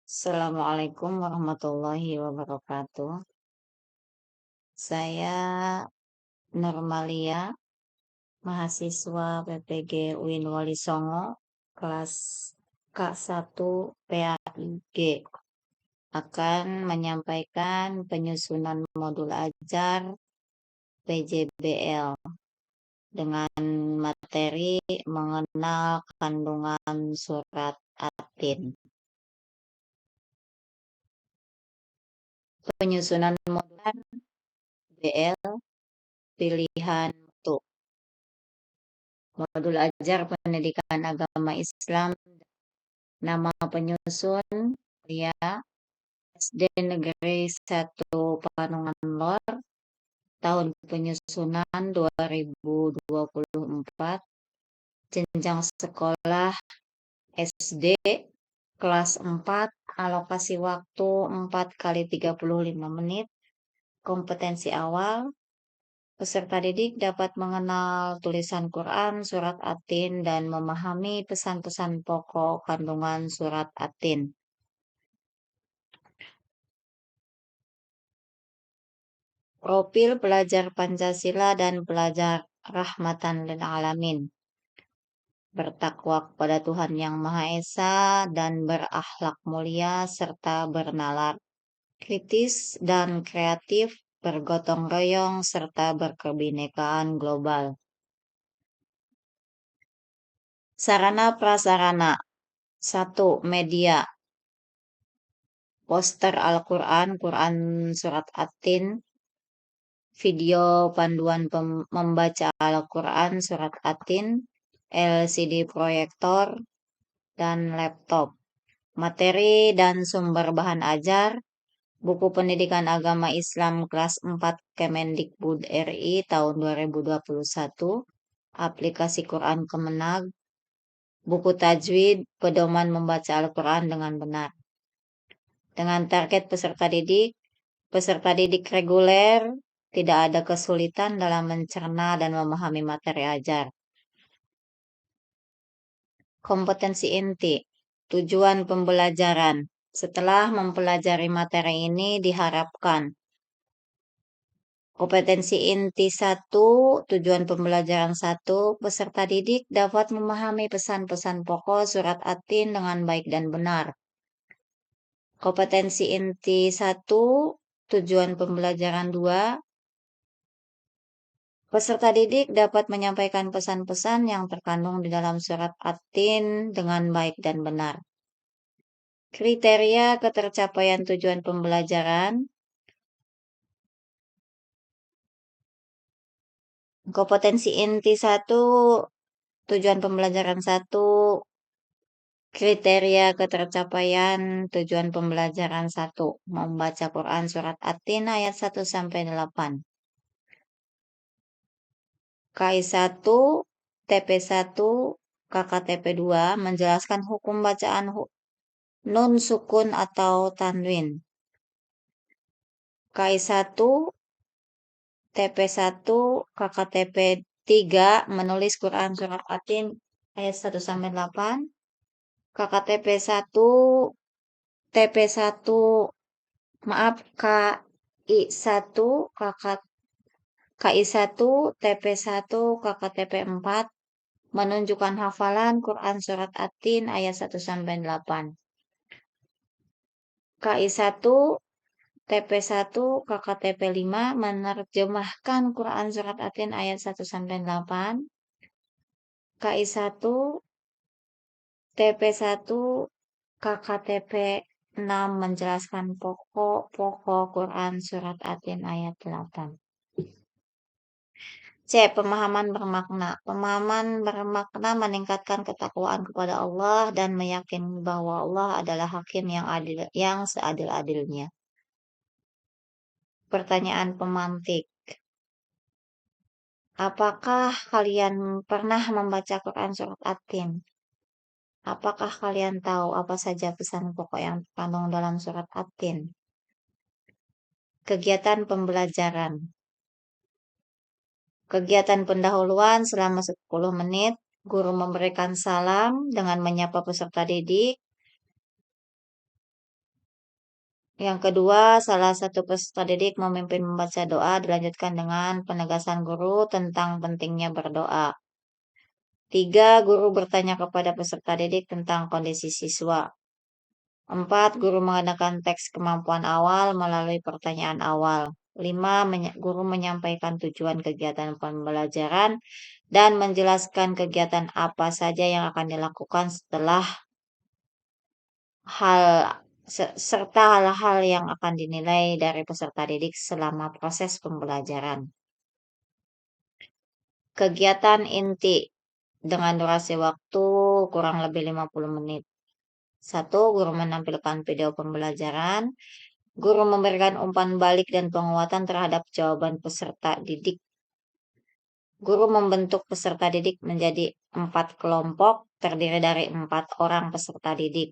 Assalamualaikum warahmatullahi wabarakatuh. Saya Nurmalia, mahasiswa PPG UIN Wali Songo, kelas K1 PAIG, akan menyampaikan penyusunan modul ajar PJBL dengan materi mengenal kandungan surat At-Tin. Penyusunan modul BL pilihan untuk modul ajar pendidikan agama Islam. Nama penyusun ya SD Negeri 1 Panungan Lor, tahun penyusunan 2024, jenjang sekolah SD kelas 4, alokasi waktu 4 kali 35 menit, kompetensi awal. Peserta didik dapat mengenal tulisan Quran, surat At-Tin, dan memahami pesan-pesan pokok kandungan surat At-Tin. Profil pelajar Pancasila dan pelajar rahmatan lil alamin. Bertakwa kepada Tuhan Yang Maha Esa dan berakhlak mulia serta bernalar kritis dan kreatif, bergotong royong serta berkebinekaan global. Sarana prasarana 1. Media poster Al-Quran, Quran Surat At-Tin, video panduan membaca Al-Quran Surat At-Tin, LCD proyektor, dan laptop. Materi dan sumber bahan ajar, buku pendidikan agama Islam kelas 4 Kemendikbud RI tahun 2021, aplikasi Quran Kemenag, buku tajwid, pedoman membaca Al-Quran dengan benar. Dengan target peserta didik reguler, tidak ada kesulitan dalam mencerna dan memahami materi ajar. Kompetensi inti, tujuan pembelajaran. Setelah mempelajari materi ini diharapkan kompetensi inti 1, tujuan pembelajaran 1, peserta didik dapat memahami pesan-pesan pokok surat At-Tin dengan baik dan benar. Kompetensi inti 1, tujuan pembelajaran 2, peserta didik dapat menyampaikan pesan-pesan yang terkandung di dalam surat At-Tin dengan baik dan benar. Kriteria ketercapaian tujuan pembelajaran. Kompetensi inti 1, tujuan pembelajaran 1, kriteria ketercapaian tujuan pembelajaran 1, membaca Quran Surat At-Tin ayat 1-8. KI1, TP1, KKTP2 menjelaskan hukum bacaan nun sukun atau tanwin. KI1, TP1, KKTP3 menulis Quran Surat At-Tin ayat 1-8. KKTP1, TP1, maaf, KI1, KI1, TP1, KKTP4 menunjukkan hafalan Quran Surat At-Tin ayat 1-8. KI1, TP1, KKTP5 menerjemahkan Quran Surat At-Tin ayat 1-8. KI1, TP1, KKTP6 menjelaskan pokok-pokok Quran Surat At-Tin ayat 8. C. Pemahaman bermakna. Pemahaman bermakna meningkatkan ketakwaan kepada Allah dan meyakini bahwa Allah adalah hakim yang adil, yang seadil-adilnya. Pertanyaan pemantik. Apakah kalian pernah membaca Quran Surat At-Tin? Apakah kalian tahu apa saja pesan pokok yang terkandung dalam surat At-Tin? Kegiatan pembelajaran. Kegiatan pendahuluan selama 10 menit, guru memberikan salam dengan menyapa peserta didik. Yang kedua, salah satu peserta didik memimpin membaca doa dilanjutkan dengan penegasan guru tentang pentingnya berdoa. 3. Guru bertanya kepada peserta didik tentang kondisi siswa. 4. Guru mengadakan teks kemampuan awal melalui pertanyaan awal. 5. Guru menyampaikan tujuan kegiatan pembelajaran dan menjelaskan kegiatan apa saja yang akan dilakukan setelah hal serta hal-hal yang akan dinilai dari peserta didik selama proses pembelajaran. Kegiatan inti dengan durasi waktu kurang lebih 50 menit. 1. Guru menampilkan video pembelajaran. Guru memberikan umpan balik dan penguatan terhadap jawaban peserta didik. Guru membentuk peserta didik menjadi 4 kelompok terdiri dari 4 orang peserta didik.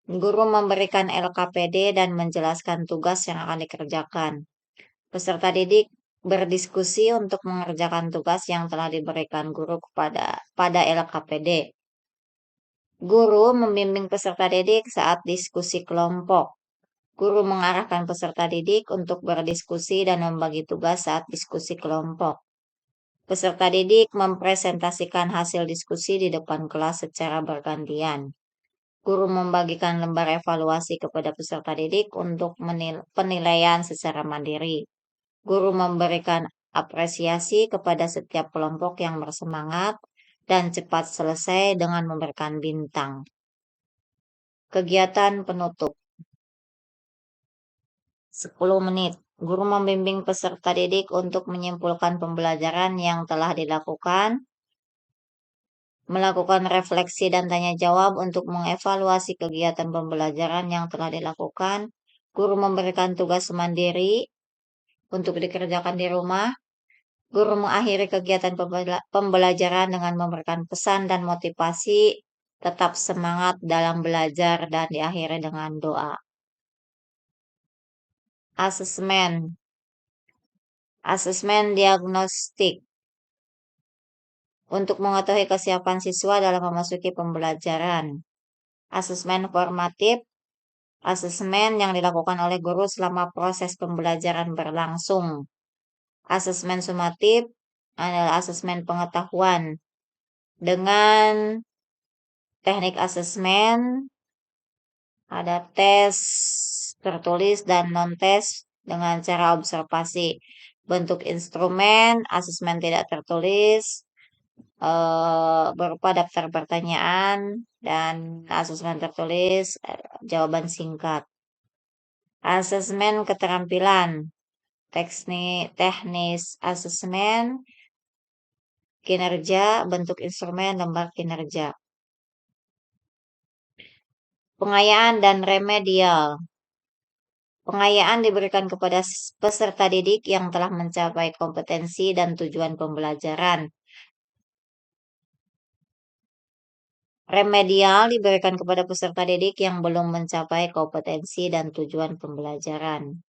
Guru memberikan LKPD dan menjelaskan tugas yang akan dikerjakan. Peserta didik berdiskusi untuk mengerjakan tugas yang telah diberikan guru pada LKPD. Guru membimbing peserta didik saat diskusi kelompok. Guru mengarahkan peserta didik untuk berdiskusi dan membagi tugas saat diskusi kelompok. Peserta didik mempresentasikan hasil diskusi di depan kelas secara bergantian. Guru membagikan lembar evaluasi kepada peserta didik untuk penilaian secara mandiri. Guru memberikan apresiasi kepada setiap kelompok yang bersemangat dan cepat selesai dengan memberikan bintang. Kegiatan penutup 10 menit. Guru membimbing peserta didik untuk menyimpulkan pembelajaran yang telah dilakukan, melakukan refleksi dan tanya jawab untuk mengevaluasi kegiatan pembelajaran yang telah dilakukan. Guru memberikan tugas mandiri untuk dikerjakan di rumah. Guru mengakhiri kegiatan pembelajaran dengan memberikan pesan dan motivasi, tetap semangat dalam belajar dan diakhiri dengan doa. Asesmen. Asesmen diagnostik. Untuk mengetahui kesiapan siswa dalam memasuki pembelajaran. Asesmen formatif. Asesmen yang dilakukan oleh guru selama proses pembelajaran berlangsung. Asesmen sumatif adalah asesmen pengetahuan. Dengan teknik asesmen, ada tes tertulis dan non-tes dengan cara observasi. Bentuk instrumen, asesmen tidak tertulis, berupa daftar pertanyaan, dan asesmen tertulis, jawaban singkat. Asesmen keterampilan, teknis asesmen, kinerja, bentuk instrumen, lembar kinerja. Pengayaan dan remedial. Pengayaan diberikan kepada peserta didik yang telah mencapai kompetensi dan tujuan pembelajaran. Remedial diberikan kepada peserta didik yang belum mencapai kompetensi dan tujuan pembelajaran.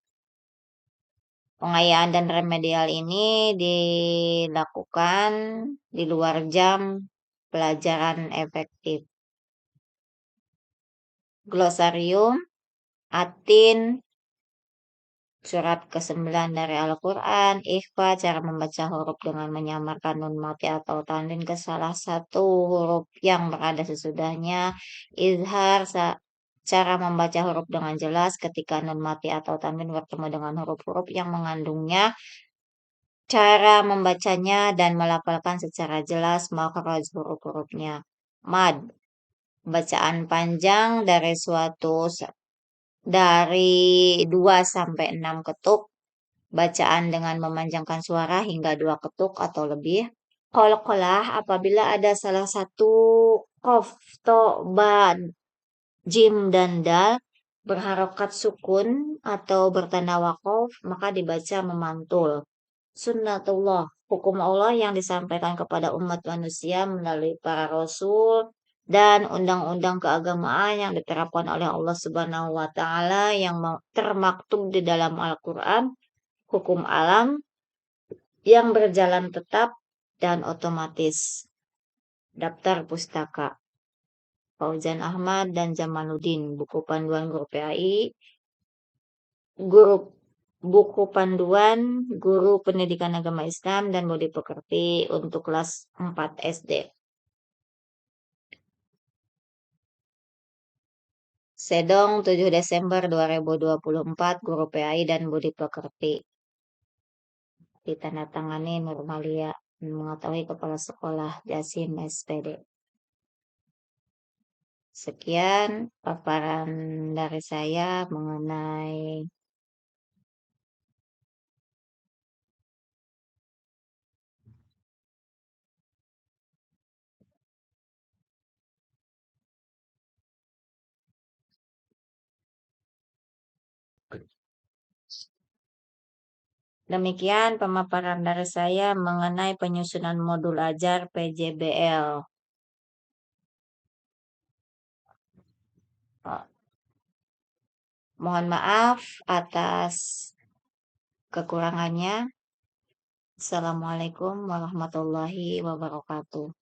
Pengayaan dan remedial ini dilakukan di luar jam pelajaran efektif. Glosarium, Atin, surat ke-9 dari Al-Quran, Ikhfa, cara membaca huruf dengan menyamarkan nun mati atau tanwin ke salah satu huruf yang berada sesudahnya, Izhar, cara membaca huruf dengan jelas ketika nun mati atau tanwin bertemu dengan huruf-huruf yang mengandungnya, cara membacanya dan melafalkan secara jelas makhraj huruf-hurufnya. Mad, bacaan panjang dari 2 sampai 6 ketuk, bacaan dengan memanjangkan suara hingga 2 ketuk atau lebih. Qalqalah apabila ada salah satu qaf, to, ba, jim dan dal berharokat sukun atau bertanda waqaf, maka dibaca memantul. Sunnatullah, hukum Allah yang disampaikan kepada umat manusia melalui para rasul dan undang-undang keagamaan yang diterapkan oleh Allah Subhanahu wa taala yang termaktub di dalam Al-Qur'an, hukum alam yang berjalan tetap dan otomatis. Daftar pustaka Fauzan Ahmad dan Jamaluddin, buku panduan guru PAI guru buku panduan guru pendidikan agama Islam dan budi pekerti untuk kelas 4 SD. Sedong 7 Desember 2024, guru PAI dan budi pekerti. Ditandatangani Nurmalia mengetahui kepala sekolah Jasim SPD. Sekian paparan dari saya mengenai demikian pemaparan dari saya mengenai penyusunan modul ajar PJBL. Mohon maaf atas kekurangannya. Assalamualaikum warahmatullahi wabarakatuh.